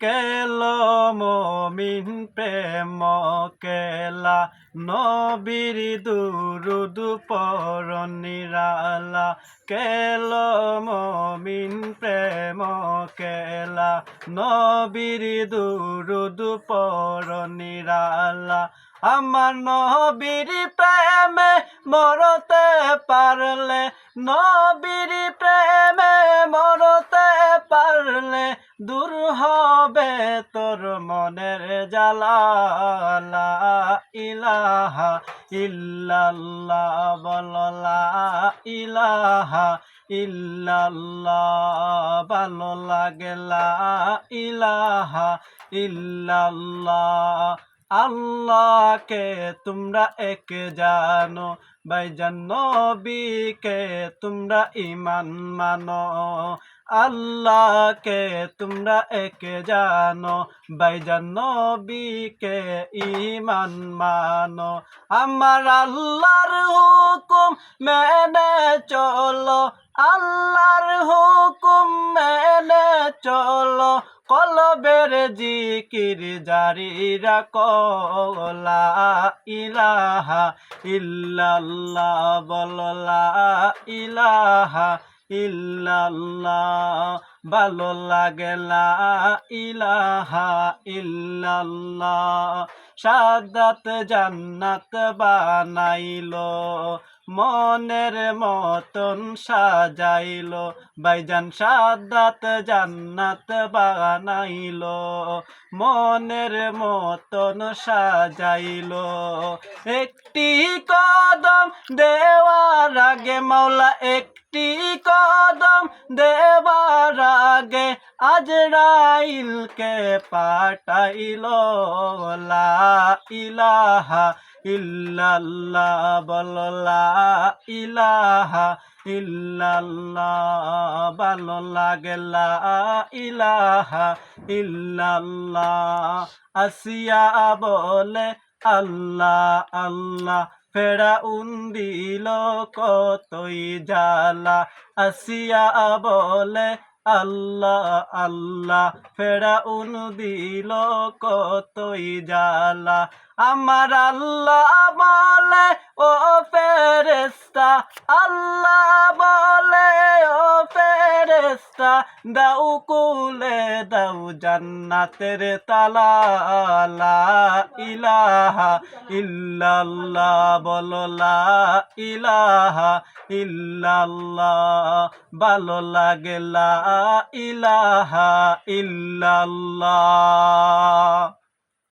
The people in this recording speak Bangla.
কেলো মমিন প্রেম কেলা নবীর দুরুদ পর নিরালা কেলো মমিন প্রেম কেলা নবীর দুরুদ পর নিরালা আমার নবীর প্রেমে মরতে পারলে নবীর প্রেমে মরতে পারলে দূর হবে তোর মনের জ্বালা লা ইলাহা ইল্লাল্লাহ বলো লা ইলাহা ইল্লাল্লাহ ভালো লাগে লা ইলাহা ইল্লাল্লাহ আল্লাহকে তোমরা এক জানো ভাইজান নবীকে তোমরা ঈমান মানো আল্লাহকে তোমরা এক জানো ভাইজান নবীকে ঈমান মানো আমার আল্লাহর হুকুম মেনে চলো আল্লাহর হুকুম মেনে চলো কলবের জিকির জারি রাখো লা ইলাহা ইল্লাল্লাহ বলো লা ইলাহা ইল্লাল্লাহ ভালো লাগে লা ইলাহা ইল্লাল্লাহ শাহাদাত জান্নাত বানাইলো মনের মতন সাজাইলো ভাইজান শাহাদাত জান্নাত বানাইলো মনের মতন সাজাইলো একটি কদম দেওয়ার আগে মাওলা একটি কদম দেওয়ার আগে আজরাইলকে পাঠাইলো লা ইলাহা ইল্লাল্লাহ বলো লা ইলাহা ইল্লাল্লাহ ভালো লাগে লা ইলাহা ইল্লাল্লাহ আসিয়া বলে আল্লাহ আল্লাহ ফেরাউন দিল কতই জ্বালা আসিয়া বলে আল্লাহ আল্লাহ ফেরাউন দিল কতই জ্বালা আমার আল্লাহ বলে ও ফেরেশতা আল্লাহ বলে ও ফেরেশতা দাও কুলে দাও জান্নাতের তালা লা ইলাহা ইল্লাল্লাহ বলো লা ইলাহা ইল্লাল্লাহ ভালো লাগে লা ইলাহা ইল্লাল্লাহ।